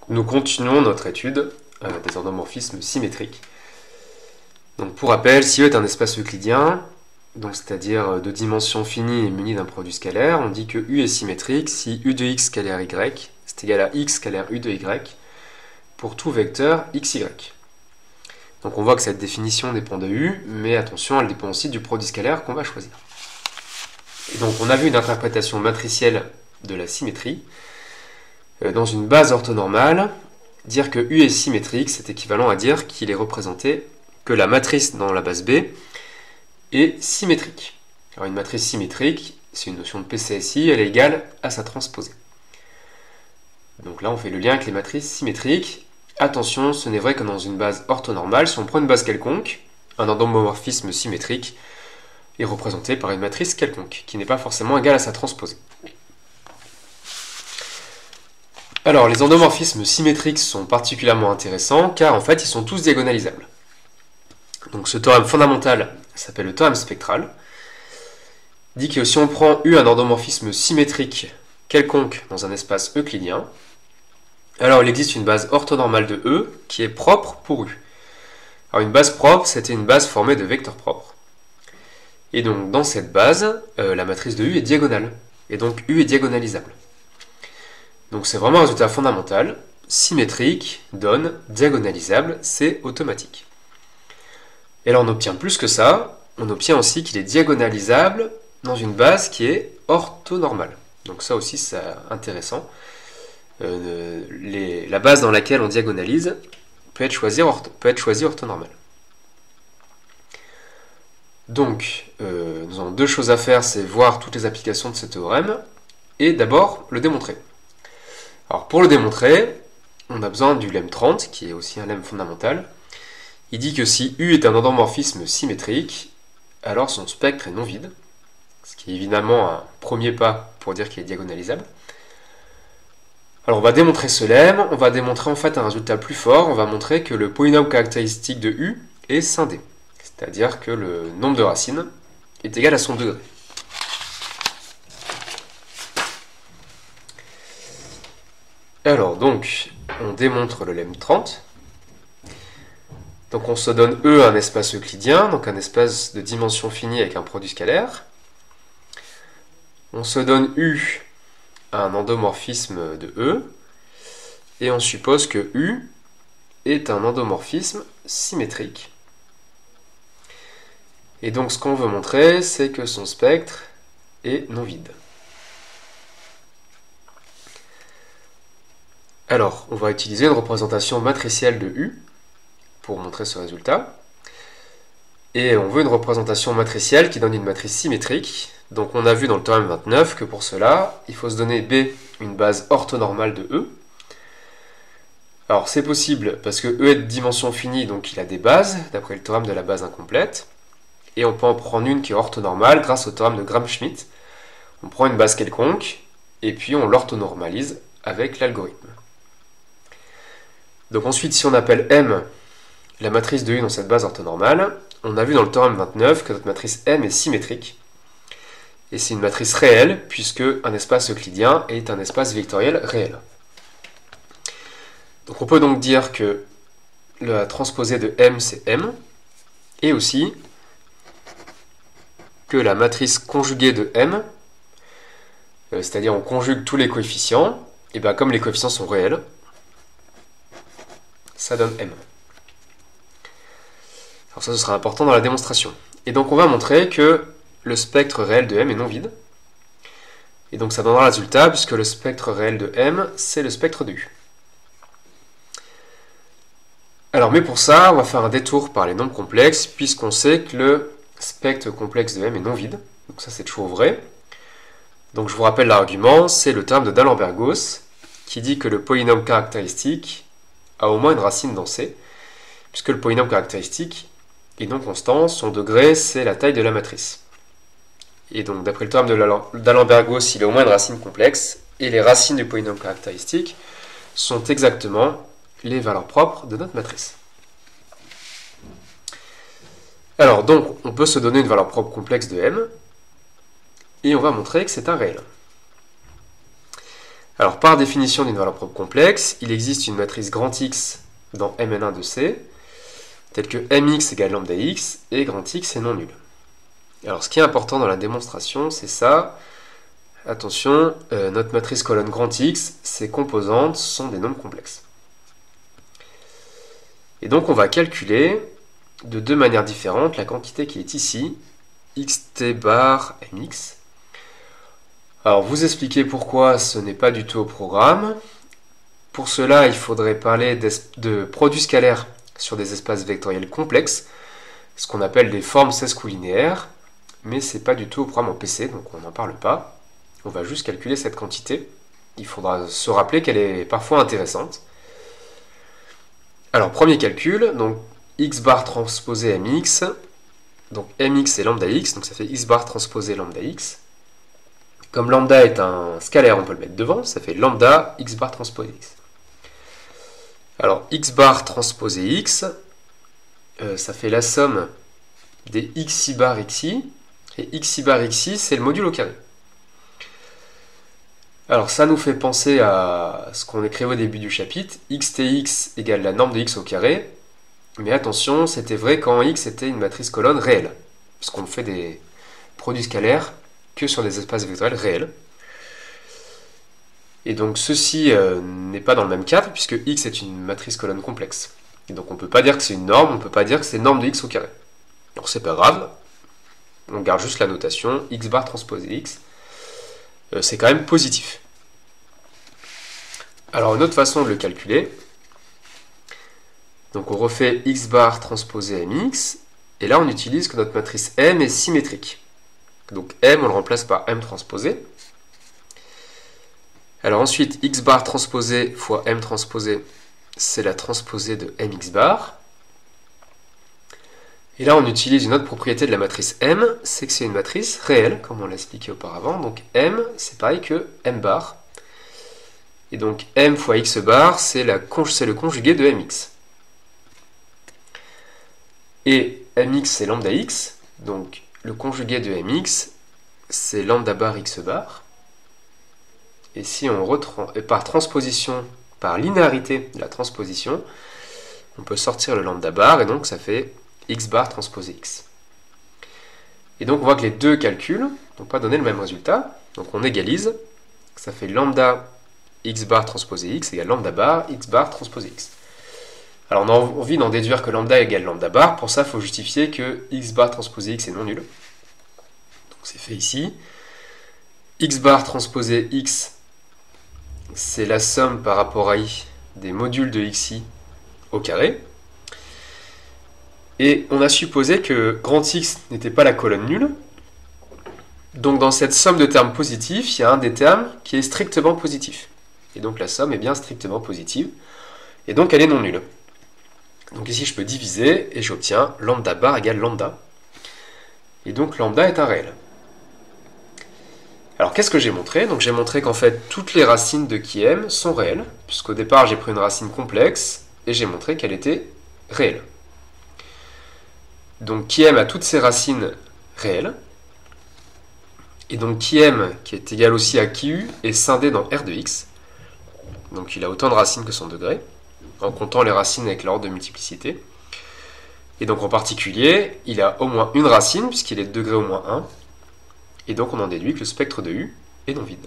nous continuons notre étude des endomorphismes symétriques. Donc pour rappel, si E est un espace euclidien, c'est-à-dire de dimension finie et muni d'un produit scalaire, on dit que U est symétrique si U de x scalaire y, c'est égal à x scalaire U de y, pour tout vecteur xy. Donc on voit que cette définition dépend de U, mais attention, elle dépend aussi du produit scalaire qu'on va choisir. Et donc on a vu une interprétation matricielle de la symétrie. Dans une base orthonormale, dire que U est symétrique, c'est équivalent à dire qu'il est représenté, que la matrice dans la base B est symétrique. Alors une matrice symétrique, c'est une notion de PCSI, elle est égale à sa transposée. Donc là on fait le lien avec les matrices symétriques. Attention, ce n'est vrai que dans une base orthonormale, si on prend une base quelconque, un endomorphisme symétrique est représenté par une matrice quelconque, qui n'est pas forcément égale à sa transposée. Alors, les endomorphismes symétriques sont particulièrement intéressants, car en fait, ils sont tous diagonalisables. Donc ce théorème fondamental s'appelle le théorème spectral, dit que si on prend U un endomorphisme symétrique quelconque dans un espace euclidien, alors il existe une base orthonormale de E qui est propre pour U. Alors une base propre, c'était une base formée de vecteurs propres. Et donc dans cette base, la matrice de U est diagonale, et donc U est diagonalisable. Donc c'est vraiment un résultat fondamental, symétrique, donne, diagonalisable, c'est automatique. Et là on obtient plus que ça, on obtient aussi qu'il est diagonalisable dans une base qui est orthonormale. Donc ça aussi c'est intéressant. La base dans laquelle on diagonalise peut être choisie orthonormale. Donc nous avons deux choses à faire, c'est voir toutes les applications de ce théorème, et d'abord le démontrer. Alors pour le démontrer, on a besoin du lemme 30, qui est aussi un lemme fondamental. Il dit que si U est un endomorphisme symétrique, alors son spectre est non vide, ce qui est évidemment un premier pas pour dire qu'il est diagonalisable. Alors on va démontrer ce lemme, on va démontrer en fait un résultat plus fort, on va montrer que le polynôme caractéristique de U est scindé, c'est-à-dire que le nombre de racines est égal à son degré. Alors donc, on démontre le lemme 30. Donc on se donne E un espace euclidien, donc un espace de dimension finie avec un produit scalaire. On se donne U un endomorphisme de E, et on suppose que U est un endomorphisme symétrique. Et donc ce qu'on veut montrer, c'est que son spectre est non vide. Alors, on va utiliser une représentation matricielle de U pour montrer ce résultat. Et on veut une représentation matricielle qui donne une matrice symétrique. Donc on a vu dans le théorème 29 que pour cela, il faut se donner B une base orthonormale de E. Alors c'est possible parce que E est de dimension finie, donc il a des bases, d'après le théorème de la base incomplète. Et on peut en prendre une qui est orthonormale grâce au théorème de Gram-Schmidt. On prend une base quelconque, et puis on l'orthonormalise avec l'algorithme. Donc ensuite, si on appelle M la matrice de U dans cette base orthonormale, on a vu dans le théorème 29 que notre matrice M est symétrique. Et c'est une matrice réelle, puisque un espace euclidien est un espace vectoriel réel. Donc on peut donc dire que la transposée de M, c'est M, et aussi que la matrice conjuguée de M, c'est-à-dire on conjugue tous les coefficients, et bien comme les coefficients sont réels, ça donne M. Alors ça, ce sera important dans la démonstration. Et donc on va montrer que le spectre réel de M est non vide. Et donc ça donnera le résultat, puisque le spectre réel de M, c'est le spectre de U. Alors, mais pour ça, on va faire un détour par les nombres complexes, puisqu'on sait que le spectre complexe de M est non vide. Donc ça, c'est toujours vrai. Donc je vous rappelle l'argument, c'est le terme de D'Alembert-Gauss, qui dit que le polynôme caractéristique a au moins une racine dans C, puisque le polynôme caractéristique est non constant, son degré c'est la taille de la matrice. Et donc d'après le théorème de D'Alembert-Gauss, il a au moins une racine complexe, et les racines du polynôme caractéristique sont exactement les valeurs propres de notre matrice. Alors donc on peut se donner une valeur propre complexe de M, et on va montrer que c'est un réel. Alors par définition d'une valeur propre complexe, il existe une matrice grand X dans Mn1 de C, telle que Mx égale lambda X et grand X est non nul. Alors ce qui est important dans la démonstration, c'est ça. Attention, notre matrice colonne grand X, ses composantes sont des nombres complexes. Et donc on va calculer de deux manières différentes la quantité qui est ici, xt bar mx. Alors vous expliquer pourquoi ce n'est pas du tout au programme. Pour cela, il faudrait parler de produits scalaires sur des espaces vectoriels complexes, ce qu'on appelle des formes sesquilinéaires, mais c'est pas du tout au programme en PC, donc on n'en parle pas. On va juste calculer cette quantité. Il faudra se rappeler qu'elle est parfois intéressante. Alors, premier calcul, donc x bar transposé mx, donc mx c'est lambda x, donc ça fait x bar transposé lambda x. Comme lambda est un scalaire, on peut le mettre devant, ça fait lambda x bar transposé x. Alors, x bar transposé x, ça fait la somme des xi bar xi, et xi bar xi, c'est le module au carré. Alors, ça nous fait penser à ce qu'on écrivait au début du chapitre, xtx égale la norme de x au carré, mais attention, c'était vrai quand x était une matrice colonne réelle, puisqu'on fait des produits scalaires que sur des espaces vectoriels réels. Et donc ceci n'est pas dans le même cadre, puisque x est une matrice colonne complexe. Et donc on ne peut pas dire que c'est une norme, on ne peut pas dire que c'est norme de x au carré. Alors c'est pas grave, on garde juste la notation, x bar transposé x, c'est quand même positif. Alors une autre façon de le calculer, donc on refait x bar transposé mx, et là on utilise que notre matrice M est symétrique. Donc M on le remplace par M transposé. Alors ensuite, x bar transposé fois m transposé, c'est la transposée de mx bar. Et là, on utilise une autre propriété de la matrice M, c'est que c'est une matrice réelle, comme on l'a expliqué auparavant. Donc m, c'est pareil que m bar. Et donc m fois x bar, c'est le conjugué de mx. Et mx, c'est lambda x. Donc le conjugué de mx, c'est lambda bar x bar. Et si on par transposition, par linéarité de la transposition, on peut sortir le lambda bar, et donc ça fait x bar transposé x. Et donc on voit que les deux calculs n'ont pas donné le même résultat. Donc on égalise, ça fait lambda x bar transposé x égale lambda bar x bar transposé x. Alors on a envie d'en déduire que lambda égale lambda bar, pour ça il faut justifier que x bar transposé x est non nul. Donc c'est fait ici. X bar transposé x, c'est la somme par rapport à i des modules de xi au carré. Et on a supposé que grand X n'était pas la colonne nulle. Donc dans cette somme de termes positifs, il y a un des termes qui est strictement positif. Et donc la somme est bien strictement positive. Et donc elle est non nulle. Donc ici je peux diviser et j'obtiens lambda bar égale lambda. Et donc lambda est un réel. Alors qu'est-ce que j'ai montré? Donc j'ai montré qu'en fait toutes les racines de qui m sont réelles, puisqu'au départ j'ai pris une racine complexe et j'ai montré qu'elle était réelle. Donc qui m a toutes ses racines réelles, et donc qui m, qui est égal aussi à qui u, est scindé dans R de x, donc il a autant de racines que son degré, en comptant les racines avec l'ordre de multiplicité. Et donc en particulier, il a au moins une racine, puisqu'il est de degré au moins 1, et donc on en déduit que le spectre de U est non vide.